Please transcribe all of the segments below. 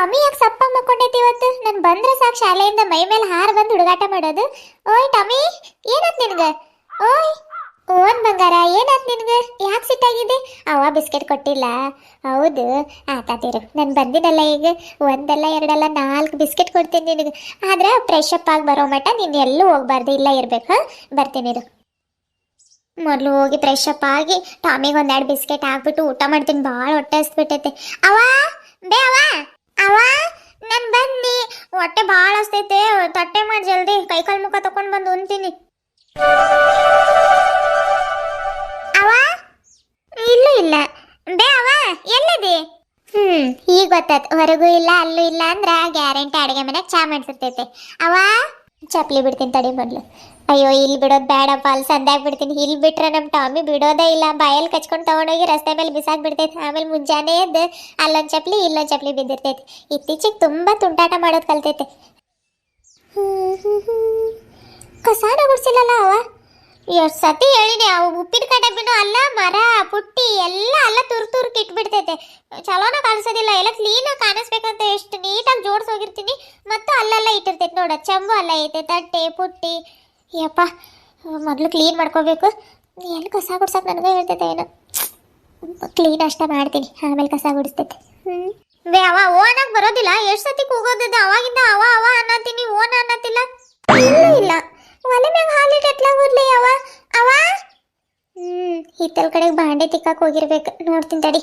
Tommy ಯಾಕೆ ಸಪ್ಪಾಗಿ ಮಕ್ಕೊಂಡೈತಿ ಇವತ್ತು? ನಾನು ಬಂದ್ರೆ ಸಾಕು ಶಾಲೆಯಿಂದ ಮೈ ಮೇಲೆ ಹಾರ ಬಂದು ಹುಡುಗಾಟ ಮಾಡೋದು. ಓಯ್ ಟಾಮಿ, ಏನಾತ್ ನಿನ್ಗೆ? ಓಯ್ ಓನ್ ಬಂಗಾರ, ಏನಾತ್ ನಿನ್ಗೆ? ಯಾಕೆ ಸಿಟ್ಟಾಗಿದೆ? ಅವ ಬಿಸ್ಕೆಟ್ ಕೊಟ್ಟಿಲ್ಲ? ಹೌದು, ಆತಾತಿರು, ನಾನು ಬಂದಿನಲ್ಲ ಈಗ. ಒಂದಲ್ಲ ಎರಡಲ್ಲ 4 ಬಿಸ್ಕೆಟ್ ಕೊಡ್ತೀನಿ ನಿನಗೆ. ಆದ್ರೆ ಫ್ರೆಶ್ ಅಪ್ ಆಗಿ ಬರೋ ಮಟ್ಟ ನೀನು ಎಲ್ಲೂ ಹೋಗ್ಬಾರ್ದು, ಇಲ್ಲ ಇರ್ಬೇಕು. ಹಾಂ, ಬರ್ತೀನಿ ಇರು. ಮೊದಲು ಹೋಗಿ ಫ್ರೆಶ್ ಅಪ್ ಆಗಿ ಟಾಮಿಗೆ 1-2 ಬಿಸ್ಕೆಟ್ ಹಾಕ್ಬಿಟ್ಟು ಊಟ ಮಾಡ್ತೀನಿ. ಭಾಳ ಹೊಟ್ಟೆ ಹಸ್ಬಿಟ್ಟೈತೆ. ಅವ ಬೇ ಅವ ಅವ ನಾನು ಬನ್ನಿ, ಹೊಟ್ಟೆ ಭಾಳ ಹಸ್ತೈತೆ. ತಟ್ಟೆ ಮಾಡಿ ಜಲ್ದಿ, ಕೈಕಾಲು ಮುಖ ತಗೊಂಡು ಬಂದು ಉಣ್ತೀನಿ. ಅವ ಇಲ್ಲೂ ಇಲ್ಲ. ಬೇ ಅವ ಎಲ್ಲಿದೆ? ಈಗ ಗೊತ್ತಾಯ್ತು, ಹೊರಗೂ ಇಲ್ಲ ಅಲ್ಲೂ ಇಲ್ಲ ಅಂದ್ರೆ ಗ್ಯಾರಂಟಿ ಅಡುಗೆ ಮನೆಗೆ ಚಾ ಮಾಡ್ತಿರ್ತೈತೆ. ಅವ ಚಪ್ಲಿ ಬಿಡ್ತೀನಿ ತಡಿ ಮೊದಲು. ಅಯ್ಯೋ, ಇಲ್ಲಿ ಬಿಡೋದು ಬೇಡಪ್ಪ, ಅಲ್ಲಿ ಸಂಧ್ಯಾಗ ಬಿಡ್ತೀನಿ. ಇಲ್ಲಿ ಬಿಟ್ರೆ ನಮ್ಮ ಟಾಮಿ ಬಿಡೋದೇ ಇಲ್ಲ. ಬಾಯಲ್ಲಿ ಕಚ್ಕೊಂಡು ತೊಗೊಂಡೋಗಿ ರಸ್ತೆ ಮೇಲೆ ಬಿಸಾಕ್ ಬಿಡ್ತೈತೆ. ಆಮೇಲೆ ಮುಂಜಾನೆ ಎದ್ದು ಅಲ್ಲೊಂದು ಚಪ್ಲಿ ಇಲ್ಲೊಂದು ಚಪ್ಲಿ ಬಿದ್ದಿರ್ತೈತೆ. ಇತ್ತೀಚೆಗೆ ತುಂಬ ತುಂಟಾಟ ಮಾಡೋದು ಕಲ್ತೈತೆ. ಕಸಾನ ಗುಡ್ಸಿಲ್ಲಲ್ಲ ಅವ. ಎಷ್ಟು ಸತಿ ಹೇಳಿನಿ, ಅವು ಉಪ್ಪಿನಕಾಯಿ ಡಬ್ಬಿನೂ ಅಲ್ಲ, ಮರ ಪುಟ್ಟಿ ಎಲ್ಲ ಅಲ್ಲ ತುರ್ಕ್ ಇಟ್ಬಿಡ್ತೈತೆ. ಚಲೋನ ಕಾಣಿಸೋದಿಲ್ಲ. ಎಲ್ಲ ಕ್ಲೀನಾಗಿ ಕಾಣಿಸ್ಬೇಕಂತ ಎಷ್ಟು ನೀಟಾಗಿ ಜೋಡಿಸೋಗಿರ್ತೀನಿ. ಮತ್ತು ಅಲ್ಲೆಲ್ಲ ಇಟ್ಟಿರ್ತೈತೆ ನೋಡ, ಚಂಬು ಅಲ್ಲ ಐತೆ, ತಟ್ಟೆ ಪುಟ್ಟಿ. ಯಪ್ಪ, ಮೊದಲು ಕ್ಲೀನ್ ಮಾಡ್ಕೋಬೇಕು. ಎಲ್ಲಿ ಕಸ ಗುಡ್ಸಕ್ಕೆ ನನಗೆ ಹೇಳ್ತೈತೆ ಏನು. ಕ್ಲೀನ್ ಅಷ್ಟೇ ಮಾಡ್ತೀನಿ, ಆಮೇಲೆ ಕಸ ಗುಡಿಸ್ತೈತೆ. ಬೇ ಅವ ಓನಾಗಿ ಬರೋದಿಲ್ಲ. ಎಷ್ಟು ಸತಿ ಕೂಗೋದಿದ್ದ ಅವಾಗಿಂದ ಅವ ಅವ ಅನ್ನತ್ತೀನಿ, ಓನ ಅನ್ನತ್ತಿಲ್ಲ. ಇಲ್ಲ ಒಲೆ ಮ್ಯಾಗ ಹಾಲಿಟ್ಟು ಎಟ್ಲಾಗ ಹೋದ್ಲಿ ಅವ ಅವ. ಹಿತ್ತಲ್ ಕಡೆಗೆ ಬಾಂಡೆ ತಿಕ್ಕಕ್ಕೆ ಹೋಗಿರ್ಬೇಕು. ನೋಡ್ತೀನಿ ತಡಿ,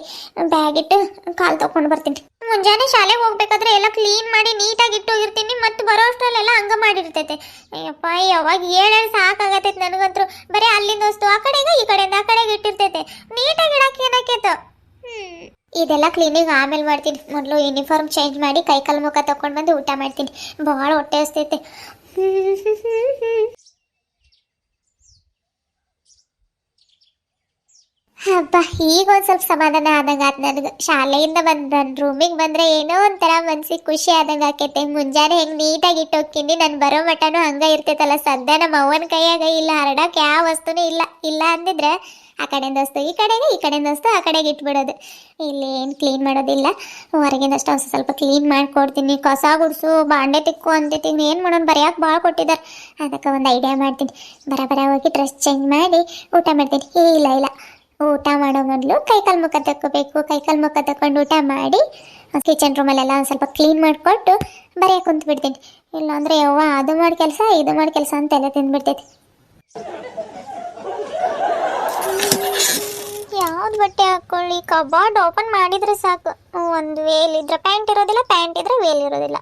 ಬ್ಯಾಗ್ ಇಟ್ಟು ಕಾಲು ತಗೊಂಡು ಬರ್ತೀನಿ. ಮುಂಜಾನೆ ಶಾಲೆಗೆ ಹೋಗ್ಬೇಕಾದ್ರೆ ಎಲ್ಲ ಕ್ಲೀನ್ ಮಾಡಿ ನೀಟಾಗಿ ಇಟ್ಟು ಹೋಗಿರ್ತೀನಿ. ಮತ್ತು ಬರೋ ಅಷ್ಟರಲ್ಲೆಲ್ಲ ಹಂಗ ಮಾಡಿರ್ತೈತೆ. ಅಯ್ಯಪ್ಪ, ಯಾವಾಗ ಹೇಳಿ ಸಾಕಾಗತೈತೆ ನನಗಂತೂ. ಬರೀ ಅಲ್ಲಿಂದ ವಸ್ತು ಆ ಕಡೆಗೆ ಈ ಕಡೆಯಿಂದ ಆ ಕಡೆಗೆ ಇಟ್ಟಿರ್ತೈತೆ. ನೀಟಾಗಿ ಇಡಕ್ಕೆ ಏನಾಕೈತ. ಇದೆಲ್ಲ ಕ್ಲೀನಿಂಗ್ ಆಮೇಲೆ ಮಾಡ್ತೀನಿ. ಮೊದಲು ಯೂನಿಫಾರ್ಮ್ ಚೇಂಜ್ ಮಾಡಿ ಕೈಕಾಲು ಮುಖ ತಗೊಂಡು ಬಂದು ಊಟ ಮಾಡ್ತೀನಿ. ಭಾಳ ಹೊಟ್ಟೆ ಹಸ್ತೈತೆ. ಹಬ್ಬ, ಈಗ ಒಂದು ಸ್ವಲ್ಪ ಸಮಾಧಾನ ಆದಂಗೆ ಆತು ನನಗೆ. ಶಾಲೆಯಿಂದ ಬಂದು ನನ್ನ ರೂಮಿಗೆ ಬಂದರೆ ಏನೋ ಒಂಥರ ಮನ್ಸಿಗೆ ಖುಷಿ ಆದಂಗೆ ಆಕೈತೆ. ಮುಂಜಾನೆ ಹೆಂಗೆ ನೀಟಾಗಿ ಇಟ್ಟು ಹೋಗ್ತೀನಿ, ನಾನು ಬರೋ ಮಟನೂ ಹಂಗೆ ಇರ್ತೈತಲ್ಲ. ಸದ್ಯ ನಮ್ಮ ಅವ್ವನ ಕೈಯಾಗ ಇಲ್ಲ ಹರಡಕ್ಕೆ ಯಾವ ವಸ್ತುನೂ ಇಲ್ಲ ಅಂದಿದ್ರೆ ಆ ಕಡೆಯಿಂದ ವಸ್ತು ಈ ಕಡೆಗೆ, ಈ ಕಡೆಯಿಂದ ವಸ್ತು ಆ ಕಡೆಗೆ ಇಟ್ಬಿಡೋದು. ಇಲ್ಲಿ ಏನು ಕ್ಲೀನ್ ಮಾಡೋದಿಲ್ಲ. ಹೊರಗಿಂದಷ್ಟು ಒಂದು ಸ್ವಲ್ಪ ಕ್ಲೀನ್ ಮಾಡಿಕೊಡ್ತೀನಿ. ಕಸ ಗುಡಿಸು, ಬಾಂಡೆ ತಿಕ್ಕು ಅಂತಿದ್ದೀನಿ. ಏನು ಮಾಡೋಣ, ಬರೆಯೋಕೆ ಭಾಳ ಕೊಟ್ಟಿದ್ದಾರೆ. ಅದಕ್ಕೆ ಒಂದು ಐಡಿಯಾ ಮಾಡ್ತೀನಿ. ಬರ ಹೋಗಿ ಡ್ರೆಸ್ ಚೇಂಜ್ ಮಾಡಿ ಊಟ ಮಾಡ್ತೀನಿ. ಇಲ್ಲ, ಊಟ ಮಾಡೋ ಮೊದಲು ಕೈಕಾಲು ಮುಖ ತಕ್ಕೋಬೇಕು. ಕೈಕಾಲು ಮುಖ ತಕೊಂಡು ಊಟ ಮಾಡಿ ಕಿಚನ್ ರೂಮಲ್ಲೆಲ್ಲ ಒಂದು ಸ್ವಲ್ಪ ಕ್ಲೀನ್ ಮಾಡಿಕೊಟ್ಟು ಬರೆಯೋಕೆ ಕುಂತು ಬಿಡ್ತೀನಿ. ಇಲ್ಲಾಂದರೆ ಯವ್ವ ಅದು ಮಾಡಿ ಕೆಲಸ ಇದು ಮಾಡಿ ಕೆಲಸ ಅಂತೆಲ್ಲ ತಿಂದ್ಬಿಡ್ತೈತಿ. ಯಾವ್ದು ಬಟ್ಟೆ ಹಾಕ್ಕೊಳ್ಳಿ? ಕಬಾರ್ಡ್ ಓಪನ್ ಮಾಡಿದರೆ ಸಾಕು. ಒಂದು ವೇಲ್ ಇದ್ರೆ ಪ್ಯಾಂಟ್ ಇರೋದಿಲ್ಲ, ಪ್ಯಾಂಟ್ ಇದ್ರೆ ವೇಲ್ ಇರೋದಿಲ್ಲ.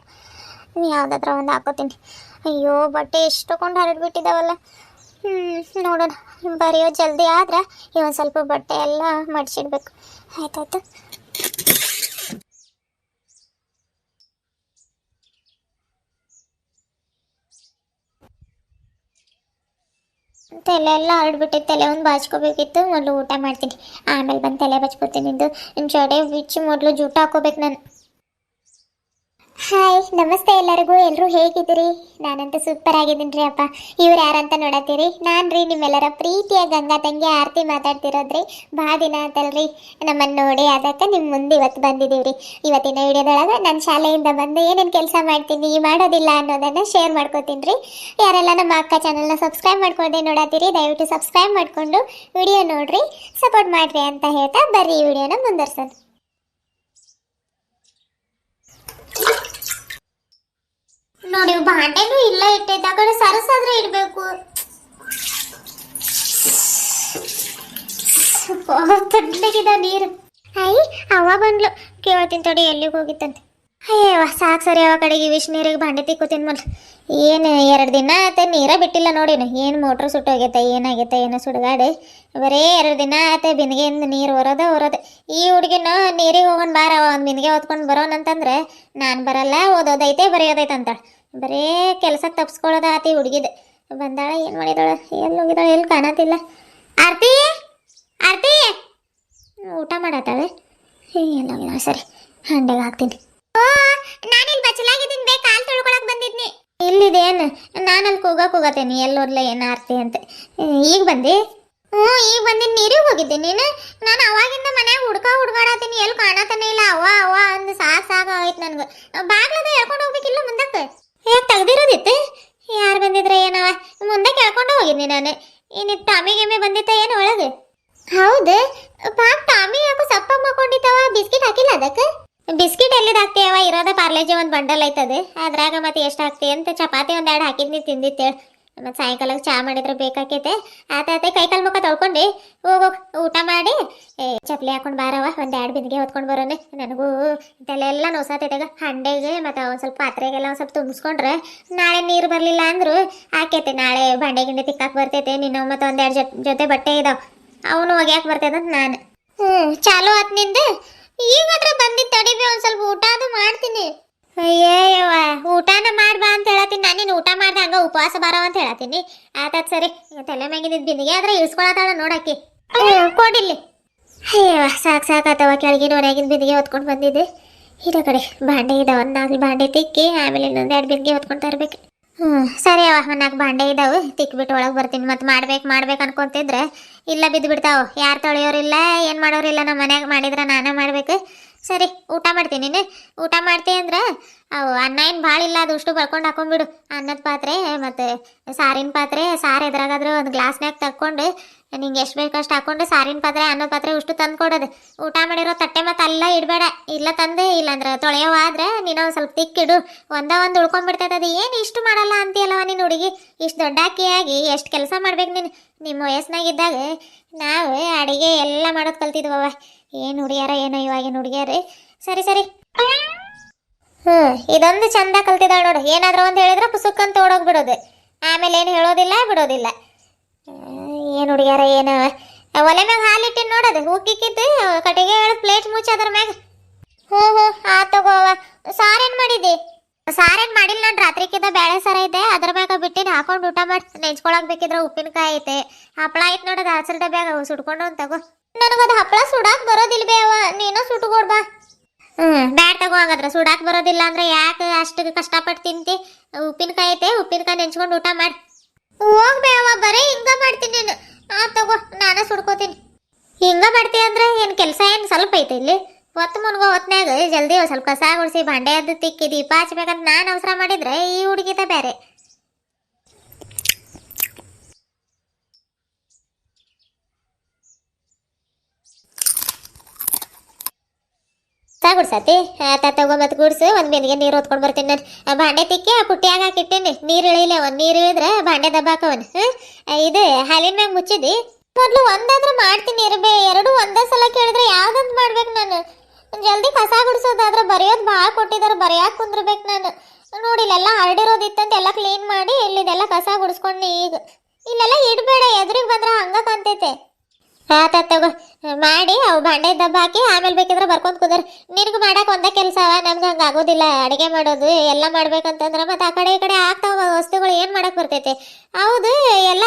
ಯಾವುದಾದ್ರ ಒಂದು ಹಾಕೋತೀನಿ. ಅಯ್ಯೋ, ಬಟ್ಟೆ ಎಷ್ಟು ತಗೊಂಡು ಹರಡ್ಬಿಟ್ಟಿದ್ದಾವಲ್ಲ. ನೋಡೋಣ, ಬರೆಯೋ ಜಲ್ದಿ ಆದ್ರೆ ಇವೊಂದು ಸ್ವಲ್ಪ ಬಟ್ಟೆ ಎಲ್ಲ ಮಡಿಸಿಡ್ಬೇಕು. ಆಯ್ತಾಯ್ತು. ತಲೆ ಎಲ್ಲ ಹರಡ್ಬಿಟ್ಟೈತೆ. ತಲೆ ಒಂದು ಬಾಚ್ಕೋಬೇಕಿತ್ತು. ಮೊದಲು ಊಟ ಮಾಡ್ತೀನಿ, ಆಮೇಲೆ ಬಂದು ತಲೆ ಬಾಚ್ಕೋತೀನಿ. ಇದು ಜಡೆ ಬಿಚ್ಚಿ ಮೊದಲು ಜೂಟ ಹಾಕೋಬೇಕು ನಾನು. ಹಾಯ್, ನಮಸ್ತೆ ಎಲ್ಲರಿಗೂ. ಎಲ್ಲರೂ ಹೇಗಿದ್ದೀರಿ? ನಾನಂತೂ ಸೂಪರ್ ಆಗಿದ್ದೀನಿ ರೀ ಅಪ್ಪ. ಇವ್ರು ಯಾರಂತ ನೋಡತ್ತೀರಿ? ನಾನು ರೀ ನಿಮ್ಮೆಲ್ಲರ ಪ್ರೀತಿಯ ಗಂಗಾ ತಂಗಿ ಆರತಿ ಮಾತಾಡ್ತಿರೋದ್ರಿ. ಭಾಳ ದಿನ ಆತಲ್ರಿ ನಮ್ಮನ್ನು ನೋಡಿ, ಅದಕ್ಕೆ ನಿಮ್ಮ ಮುಂದೆ ಇವತ್ತು ಬಂದಿದ್ದೀವಿ ರೀ. ಇವತ್ತಿನ ವಿಡಿಯೋದೊಳಗೆ ನಾನು ಶಾಲೆಯಿಂದ ಬಂದು ಏನೇನು ಕೆಲಸ ಮಾಡ್ತೀನಿ ಮಾಡೋದಿಲ್ಲ ಅನ್ನೋದನ್ನು ಶೇರ್ ಮಾಡ್ಕೋತೀನಿ ರೀ. ಯಾರೆಲ್ಲ ನಮ್ಮ ಅಕ್ಕ ಚಾನಲ್ನ ಸಬ್ಸ್ಕ್ರೈಬ್ ಮಾಡ್ಕೊಳ್ಳದೆ ನೋಡತ್ತೀರಿ, ದಯವಿಟ್ಟು ಸಬ್ಸ್ಕ್ರೈಬ್ ಮಾಡಿಕೊಂಡು ವಿಡಿಯೋ ನೋಡಿರಿ, ಸಪೋರ್ಟ್ ಮಾಡಿರಿ ಅಂತ ಹೇಳ್ತಾ ಬರ್ರಿ ಈ ವಿಡಿಯೋನ ಮುಂದುವರ್ಸೋಣ. ನೋಡಿ, ಬಾಂಡೆನೂ ಇಲ್ಲ ಇಟ್ಟೈತೆ. ಆ ಕಡೆ ಸರಸಾದ್ರೆ ಇಡಬೇಕು. ತಣ್ಣಗಿದೆ ನೀರು. ಹಾಯ್, ಅವ ಬಂದ್ಲು. ಕೇಳ್ತೀನಿ ತಡಿ ಎಲ್ಲಿಗೆ ಹೋಗಿತ್ತಂತೆ. ಅಯ್ಯವ ಸಾಕು ಸರಿ. ಅವ ಕಡೆಗೆ ವಿಶ್ ನೀರಿಗೆ ಬಾಂಡೆ ತಿಕ್ಕೋತೀನಿ ಮೊದಲು. ಏನು 2 ದಿನ ಆಯ್ತು ನೀರೇ ಬಿಟ್ಟಿಲ್ಲ ನೋಡಿನ. ಏನು ಮೋಟ್ರ್ ಸುಟ್ಟೋಗೈತೆ ಏನಾಗೈತೆ ಏನೋ ಸುಡುಗಾಡೆ. ಬರೀ 2 ದಿನ ಆಯ್ತು ಬಿನ್ಗೆಯಿಂದ ನೀರು ಹೊರೋದೆ. ಈ ಹುಡುಗಿನ ನೀರಿಗೆ ಹೋಗೋಣ ಬಾರ, ಒಂದು ಬಿನ್ಗೆ ಹೊತ್ಕೊಂಡು ಬರೋಣಂತಂದ್ರೆ ನಾನು ಬರಲ್ಲ, ಓದೋದೈತೆ ಬರೆಯೋದೈತೆ ಅಂತಾಳೆ. ಬರೀ ಕೆಲಸಕ್ಕೆ ತಪ್ಸ್ಕೊಳ್ಳೋದು ಆತಿ ಹುಡುಗಿದ. ಬಂದಾಳ, ಏನು ಮಾಡಿದಾಳೆ, ಎಲ್ಲಿ ಹೋಗಿದ್ದಾಳೆ, ಎಲ್ಲಿ ಕಾಣತಿಲ್ಲ. ಆರ್ತಿ ಊಟ ಮಾಡತ್ತಾಳೆ. ಎಲ್ಲ ಹೋಗಿದ್ದಾಳೆ. ಸರಿ, ಹಂಡೆಗೆ ಹಾಕ್ತೀನಿ. ನಾನಿಲ್ಲಿ ಬಚ್ಚಲಾಗಿದ್ದೀನಿ, ಬೇ ಕಾಲು ತೊಳ್ಕೊಳಕ್ಕೆ ಬಂದಿದ್ನಿ. ಇಲ್ಲಿದೇನು? ನಾನಲ್ಲಿ ಕೂಗತ್ತೇನೆ ಎಲ್ಲೋದ್ಲ ಏನು ಆರ್ತಿ ಅಂತ. ಈಗ ಬಂದು? ಈಗ ಬಂದಿದ್ದು. ನೀರಿಗೆ ಹೋಗಿದ್ದೆ ನೀನು? ನಾನು ಅವಾಗಿಂದ ಮನ್ಯಾಗ ಅದಕ್ಕ ಹುಡ್ಗಾಡತೀನಿ ಎಲ್ಲಿ ಕಾಣತಾನೆ ಇಲ್ಲ ಅವ್ವ ಅವ್ವ ಅಂದ್ ಸಾಕಾಗೈತ್ ನನ್ಗ ಬಾಗ್ಲದ ಹೇಳ್ಕೊಂಡು ಹೋಗ್ಬೇಕಿಲ್ಲ ಮುಂದಕ್ಕೆ ಯಾಕೆ ತೆಗ್ದಿರೋದಿತ್ತು ಯಾರು ಬಂದಿದ್ರೆ ಏನವ ಮುಂದಕ್ಕೆ ಹೇಳ್ಕೊಂಡು ಹೋಗಿದ್ನಿ ನಾನು ಇನ್ನು ಟಾಮಿ ಗಿಮ್ಮಿ ಬಂದಿತ್ತ ಏನು ಒಳಗೆ ಹೌದು ಪಾಪ ಟಾಮಿ ಯಾಕೋ ಸಪ್ಪ ಮಾಡ್ಕೊಂಡಿತ್ತವ ಬಿಸ್ಕಿಟ್ ಹಾಕಿಲ್ಲ ಅದಕ್ಕೆ ಬಿಸ್ಕಿಟ್ ಎಲ್ಲಿದ್ ಹಾಕ್ತೀಯವ ಇರೋದ ಪಾರ್ಲೇಜಿ ಒಂದು ಬಂಡಲ್ ಐತದ ಅದ್ರಾಗ ಮತ್ತೆ ಎಷ್ಟು ಹಾಕ್ತಿ ಅಂತ ಚಪಾತಿ ಒಂದೆರಡು ಹಾಕಿದ್ನಿ ತಿಂದಿತ್ತೇಳಿ ಮತ್ತು ಸಾಯಂಕಾಲಕ್ಕೆ ಚಾ ಮಾಡಿದ್ರೆ ಬೇಕಾಕೈತೆ ಆತಾತೆ ಕೈಕಾಲು ಮುಖ ತೊಳ್ಕೊಂಡು ಹೋಗೋಗಿ ಊಟ ಮಾಡಿ ಚಪ್ಪಲಿ ಹಾಕೊಂಡು ಬಾರವ ಒಂದೆರಡು ಬಿಂದಿಗೆ ಹೊತ್ಕೊಂಡು ಬರೋನೆ ನನಗೂ ತಲೆಯೆಲ್ಲ ನೋಸಾತೈತೆಗ ಹಂಡೆಗೆ ಮತ್ತು ಒಂದು ಸ್ವಲ್ಪ ಪಾತ್ರೆಗೆಲ್ಲ ಒಂದು ಸ್ವಲ್ಪ ತುಂಬಿಸ್ಕೊಂಡ್ರೆ ನಾಳೆ ನೀರು ಬರಲಿಲ್ಲ ಅಂದ್ರು ಆಕೈತೆ ನಾಳೆ ಬಂಡೆ ಗಿಂಡೆ ತಿಕ್ಕಾಕ್ ಬರ್ತೈತೆ ನಿನ್ನ ಮತ್ತು ಒಂದೆರಡು ಜೊತೆ ಬಟ್ಟೆ ಇದಾವೆ ಅವನು ಒಗ್ಯಾಕೆ ಬರ್ತೈತೆ ನಾನು ಚಾಲು ಆತ್ ನಿಂದು ಈಗ ಮಾತ್ರ ಬಂದಿದ್ದು ತಡಿಬಿ ಒಂದು ಸ್ವಲ್ಪ ಊಟ ಅದು ಮಾಡ್ತೀನಿ ಅಯ್ಯವ್ವ ಊಟನ ಮಾಡ್ಬಾ ಅಂತ ಹೇಳತ್ತೀನಿ ನಾನು ನೀನು ಊಟ ಮಾಡ್ದೆ ಹಂಗ ಉಪವಾಸ ಬಾರವ ಅಂತ ಹೇಳತ್ತೀನಿ ಆತಾತ್ ಸರಿ ತಲೆ ಮ್ಯಾಗಿಂದ ಬಿಂದಿಗೆ ಆದ್ರೆ ಇಳಿಸ್ಕೊಳತಾಳ ನೋಡಕ್ಕೆ ಕೊಡಿಲ್ಲಿ ಅಯ್ಯವ್ವ ಸಾಕಾತವ ಕೆಳಗಿನ ಮನೆಯಾಗಿನ ಬಿಂದಿಗೆ ಹೊತ್ಕೊಂಡು ಬಂದಿದ್ದೆ ಇರೋ ಕಡೆ ಬಾಂಡೆ ಇದಾವ ಒಂದು 4 ಬಾಂಡೆ ತಿಕ್ಕಿ ಆಮೇಲೆ ಇನ್ನೊಂದು 2 ಬಿಂದಿಗೆ ಹೊತ್ಕೊಂಡು ತರ್ಬೇಕು ಸರಿ ಅವ ಒಂದು 4 ಬಾಂಡೆ ಇದಾವೆ ತಿಕ್ಬಿಟ್ಟು ಒಳಗೆ ಬರ್ತೀನಿ ಮತ್ತೆ ಮಾಡ್ಬೇಕು ಅನ್ಕೊಂತಿದ್ರೆ ಇಲ್ಲ ಬಿದ್ದು ಬಿಡ್ತಾವ ಯಾರು ತೊಳೆಯೋರಿಲ್ಲ ಏನು ಮಾಡೋರಿಲ್ಲ ನಮ್ಮ ಮನ್ಯಾಗ ಮಾಡಿದ್ರೆ ನಾನೇ ಮಾಡ್ಬೇಕು ಸರಿ ಊಟ ಮಾಡ್ತೀನಿ ನೀನು ಊಟ ಮಾಡ್ತೀನಿ ಅಂದ್ರೆ ಅವು ಅನ್ನ ಏನು ಭಾಳ ಇಲ್ಲ ಅದು ಅಷ್ಟು ಬರ್ಕೊಂಡು ಹಾಕೊಂಡ್ಬಿಡು ಅನ್ನದ ಪಾತ್ರೆ ಮತ್ತು ಸಾರಿನ ಪಾತ್ರೆ ಸಾರು ಎದುರಾಗಾದ್ರೆ ಒಂದು ಗ್ಲಾಸ್ನಾಗ ತಕ್ಕೊಂಡು ನಿಂಗೆ ಎಷ್ಟು ಬೇಕಷ್ಟು ಹಾಕ್ಕೊಂಡು ಸಾರಿನ ಪಾತ್ರೆ ಅನ್ನದ ಪಾತ್ರೆ ಅಷ್ಟು ತಂದು ಕೊಡೋದು ಊಟ ಮಾಡಿರೋ ತಟ್ಟೆ ಮತ್ತು ಅಲ್ಲ ಇಡಬೇಡ ಇಲ್ಲ ತಂದು ಇಲ್ಲಾಂದ್ರೆ ತೊಳೆಯೋ ಆದ್ರೆ ನೀನು ಒಂದು ಸ್ವಲ್ಪ ತಿಕ್ಕಿಡು ಒಂದು ಉಳ್ಕೊಂಡ್ಬಿಡ್ತೈತೆ ಅದು ಏನು ಇಷ್ಟು ಮಾಡಲ್ಲ ಅಂತೀಯಲ್ಲವ ನೀನು ಹುಡುಗಿ ಇಷ್ಟು ದೊಡ್ಡ ಆಗಿ ಎಷ್ಟು ಕೆಲಸ ಮಾಡ್ಬೇಕು ನೀನು ನಿಮ್ಮ ವಯಸ್ಸಿನಾಗಿದ್ದಾಗ ನಾವು ಅಡುಗೆ ಎಲ್ಲ ಮಾಡೋದು ಕಲ್ತಿದ್ವವ ಏನು ಹುಡುಗಿಯಾರ ಏನೋ ಇವಾಗಿನ ಹುಡುಗಿಯಾರ ಸರಿ ಇದೊಂದು ಚಂದ ಕಲ್ತಿದ್ದಾಳೆ ನೋಡು ಏನಾದರೂ ಒಂದು ಹೇಳಿದ್ರೆ ಪುಸ್ತಕಂತ ಓಡೋಗ್ಬಿಡೋದು ಆಮೇಲೆ ಏನು ಹೇಳೋದಿಲ್ಲ ಬಿಡೋದಿಲ್ಲ ಏನು ಹುಡುಗಿಯಾರ ಏನೋ ಒಲೆ ಮ್ಯಾಗ ಹಾಲಿಟ್ಟಿನ ನೋಡೋದು ಉಕ್ಕಿಕ್ಕಿದ್ದು ಕಟ್ಟಿಗೆ ಹೇಳು ಪ್ಲೇಟ್ ಮುಚ್ಚಿ ಅದ್ರ ಮ್ಯಾಗ ಹ್ಞೂ ಆ ತಗೋವ ಸಾರೇನು ಮಾಡಿದ್ದಿ ಸಾರೇನು ಮಾಡಿಲ್ಲ ನಾನು ರಾತ್ರಿಕಿದ್ದ ಬೇಳೆ ಸಾರ ಐತೆ ಅದ್ರ ಮ್ಯಾಗ ಬಿಟ್ಟಿನ ಹಾಕೊಂಡು ಊಟ ಮಾಡಿ ನೆಂಚ್ಕೊಳಕ್ ಬೇಕಿದ್ರೆ ಉಪ್ಪಿನಕಾಯಿ ಐತೆ ಹಪ್ಪಳ ಐತೆ ನೋಡೋದು ಹಸಿರು ಡಬ್ಯಾಗ ಸುಟ್ಕೊಂಡು ಅಂತ ತಗೋ ನನಗದು ಹಪ್ಪಳ ಸುಡಾಕ್ ಬರೋದಿಲ್ಲ ಬೇವ ನೀನೋ ಸುಟ್ಕೊಡ್ ಬಾ ಬ್ಯಾಡ್ ತಗೋ ಹಂಗಾದ್ರೆ ಸುಡಾಕ್ ಬರೋದಿಲ್ಲ ಅಂದ್ರೆ ಯಾಕೆ ಅಷ್ಟು ಕಷ್ಟಪಟ್ಟು ತಿಂತಿ ಉಪ್ಪಿನಕಾಯಿ ಐತೆ ಉಪ್ಪಿನಕಾಯಿ ನೆಂಚ್ಕೊಂಡು ಊಟ ಮಾಡಿ ಹೋಗ್ಬೇವ ಬರೀ ಹಿಂಗ ಮಾಡ್ತೀನಿ ನೀನು ತಗೋ ನಾನೇ ಸುಡ್ಕೋತೀನಿ ಹಿಂಗ ಮಾಡ್ತೀಯ ಅಂದ್ರೆ ಏನು ಕೆಲಸ ಏನು ಸ್ವಲ್ಪ ಐತೆ ಇಲ್ಲಿ ಹೊತ್ತು ಮುನ್ಗೋ ಹೊತ್ನ್ಯಾಗ ಜಲ್ದಿ ಸ್ವಲ್ಪ ಕಸ ಗುಡಿಸಿ ಭಾಂಡೆ ಅದು ತಿಕ್ಕಿ ದೀಪ ಹಚ್ಬೇಕಂತ ನಾನು ಅವಸರ ಮಾಡಿದ್ರೆ ಈ ಹುಡುಗಿತ ಬೇರೆ ಗುಡ್ಸತಿ ತಗೋ ಮತ್ತೆ ಗುಡ್ಸು ಒಂದು ಬೆನ್ನಿಗೆ ನೀರು ಹೊತ್ಕೊಂಡು ಬರ್ತೀನಿ ನಾನು ಭಾಂಡೆ ತಿಕ್ಕಿ ಆ ಪುಟ್ಟಿಯಾಗ ಹಾಕಿಟ್ಟೇನಿ ನೀರು ಇಳಿಲ್ಲ ನೀರು ಇಳಿದ್ರೆ ಭಾಂಡೆ ದಬ್ಬಾಕವನ್ ಇದು ಹಾಲಿನ ಮ್ಯಾಗ ಮುಚ್ಚಿದಿ ಮೊದಲು ಒಂದಾದ್ರೂ ಮಾಡ್ತೀನಿ ಎರಡು ಒಂದೇ ಸಲ ಕೇಳಿದ್ರೆ ಯಾವ್ದಂತ ಮಾಡ್ಬೇಕು ನಾನು ಜಲ್ದಿ ಕಸ ಗುಡಿಸೋದಾದ್ರೆ ಬರೆಯೋದು ಭಾಳ ಕೊಟ್ಟಿದ್ದಾರೆ ಬರೆಯಾಕೆ ಕುಂದ್ರಬೇಕು ನಾನು ನೋಡಿ ಇಲ್ಲೆಲ್ಲ ಹರಡಿರೋದಿತ್ತಂತ ಎಲ್ಲ ಕ್ಲೀನ್ ಮಾಡಿ ಇಲ್ಲಿದೆಲ್ಲ ಕಸ ಗುಡಿಸ್ಕೊಂಡು ಈಗ ಇಲ್ಲೆಲ್ಲ ಇಡಬೇಡ ಎದುರಿಗೆ ಬಂದ್ರೆ ಹಂಗ ಕಾಣ್ತೈತೆ ತಗೋ ಮಾಡಿ ಅವು ಭಾಂಡೆ ದಬ್ಬ ಹಾಕಿ ಆಮೇಲೆ ಬೇಕಿದ್ರೆ ಬರ್ಕೊಂತ ಕುದರ್ ನಿನಗೆ ಮಾಡಕ್ಕೆ ಒಂದೇ ಕೆಲಸ ನಮ್ಗೆ ಹಂಗೆ ಆಗೋದಿಲ್ಲ ಅಡುಗೆ ಮಾಡೋದು ಎಲ್ಲ ಮಾಡ್ಬೇಕಂತಂದ್ರೆ ಮತ್ತೆ ಆ ಕಡೆ ಈ ಕಡೆ ಆಗ್ತಾವ ವಸ್ತುಗಳು ಏನು ಮಾಡಕ್ಕೆ ಬರ್ತೈತೆ ಹೌದು ಎಲ್ಲ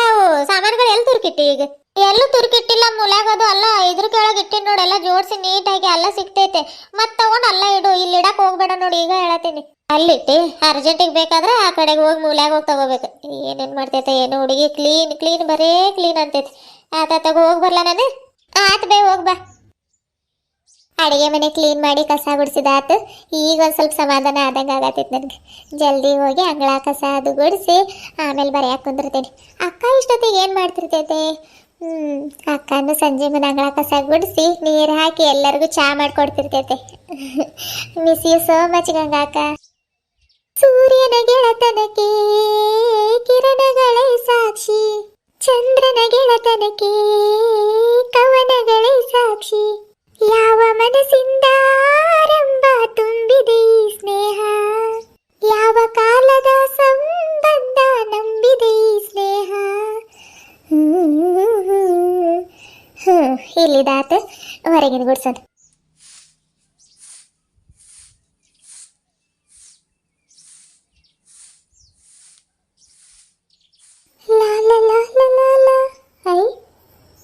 ಸಾಮಾನುಗಳು ಎಲ್ಲಿ ತುರ್ಕಿಟ್ಟಿ ಈಗ ಎಲ್ಲೂ ತುರ್ಕಿಟ್ಟಿಲ್ಲ ಮೂಲ್ಯಾಗದು ಅಲ್ಲ ಇದ್ರ ಕೆಳಗೆ ಇಟ್ಟಿನಿ ನೋಡಿ ಎಲ್ಲ ಜೋಡಿಸಿ ನೀಟಾಗಿ ಅಲ್ಲ ಸಿಗ್ತೈತೆ ಮತ್ತೆ ತಗೊಂಡು ಅಲ್ಲ ಇಡು ಇಲ್ಲಿ ಇಡಕ್ಕೆ ಹೋಗ್ಬೇಡ ನೋಡಿ ಈಗ ಹೇಳತ್ತೀನಿ ಅಲ್ಲಿಟ್ಟು ಅರ್ಜೆಂಟಿಗೆ ಬೇಕಾದ್ರೆ ಆ ಕಡೆಗೆ ಹೋಗಿ ಮೂಲ್ಯಾಗ ಹೋಗಿ ತಗೋಬೇಕು ಏನೇನು ಮಾಡ್ತೈತೆ ಏನು ಹುಡುಗಿ ಕ್ಲೀನ್ ಬರೇ ಕ್ಲೀನ್ ಅಂತೈತೆ ತಗೋ ಹೋಗಿ ಬರ್ಲ ನಾನು ಆತು ಬೇ ಹೋಗಿ ಬಾ ಅಡುಗೆ ಮನೆ ಕ್ಲೀನ್ ಮಾಡಿ ಕಸ ಗುಡಿಸಿದ ಆತು ಈಗ ಒಂದು ಸ್ವಲ್ಪ ಸಮಾಧಾನ ಆದಂಗೆ ಆಗತ್ತೈತೆ ನನಗೆ ಜಲ್ದಿ ಹೋಗಿ ಅಂಗಳ ಕಸ ಅದು ಗುಡಿಸಿ ಆಮೇಲೆ ಬರೆಯಕ್ಕೆ ಕುಂದಿರ್ತೇನೆ ಅಕ್ಕ ಇಷ್ಟೊತ್ತಿಗೆ ಏನು ಮಾಡ್ತಿರ್ತೈತೆ ಅಕ್ಕನು ಸಂಜೆ ಮನೆ ಅಂಗಳ ಕಸ ಗುಡಿಸಿ ನೀರು ಹಾಕಿ ಎಲ್ಲರಿಗೂ ಚಾ ಮಾಡಿಕೊಡ್ತಿರ್ತೈತೆ ಮಿಸ್ ಯು ಸೋ ಮಚ್ ಗಂಗಾಕ ಸೂರ್ಯನ ಗೆಳತನಕ್ಕೆ ಕಿರಣಗಳೇ ಸಾಕ್ಷಿ ಚಂದ್ರನ ಗೆಳತನಕ್ಕೆ ಕವನಗಳೇ ಸಾಕ್ಷಿ ಯಾವ ಮನಸ್ಸಿಂದ ಆರಂಭ ತುಂಬಿದೆ ಈ ಸ್ನೇಹ ಯಾವ ಕಾಲದ ಸಂಬಂಧ ನಂಬಿದೆ ಈ ಸ್ನೇಹ ಇಲ್ಲಿದಾತ ಹೊರಗಿನ ಗುಡ್ಸೋದು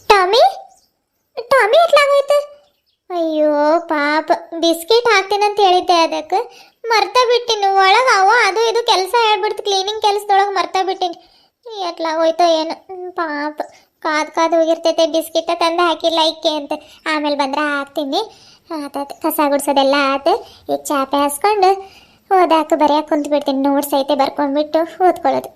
ಟಾಮಿ ಎಟ್ಲಾಗೋಯ್ತು ಅಯ್ಯೋ ಪಾಪ ಬಿಸ್ಕಿಟ್ ಹಾಕ್ತೀನಂತ ಹೇಳಿದ್ದೆ ಅದಕ್ಕೆ ಮರ್ತಾ ಬಿಟ್ಟಿನಿ ಒಳಗೆ ಅವ ಅದು ಇದು ಕೆಲಸ ಹೇಳ್ಬಿಡ್ತು ಕ್ಲೀನಿಂಗ್ ಕೆಲಸದೊಳಗೆ ಮರ್ತಾ ಬಿಟ್ಟಿನಿ ಎಟ್ಲಾಗೋಯ್ತೋ ಏನು ಪಾಪ ಕಾದು ಹೋಗಿರ್ತೈತೆ ಬಿಸ್ಕಿಟ ತಂದು ಹಾಕಿಲ್ಲ ಇಕ್ಕೆ ಅಂತ ಆಮೇಲೆ ಬಂದ್ರೆ ಹಾಕ್ತೀನಿ. ಆತಾಯ್ತು ಕಸ ಗುಡ್ಸೋದೆಲ್ಲ ಆತು. ಈಗ ಚಾಪೆ ಹಾಸ್ಕೊಂಡು ಓದಾಕ ಬರೆಯಕ್ಕೆ ಕುಂತು ಬಿಡ್ತೀನಿ. ನೋಟ್ಸ್ ಐತೆ ಬರ್ಕೊಂಡ್ಬಿಟ್ಟು ಓದ್ಕೊಳ್ಳೋದು.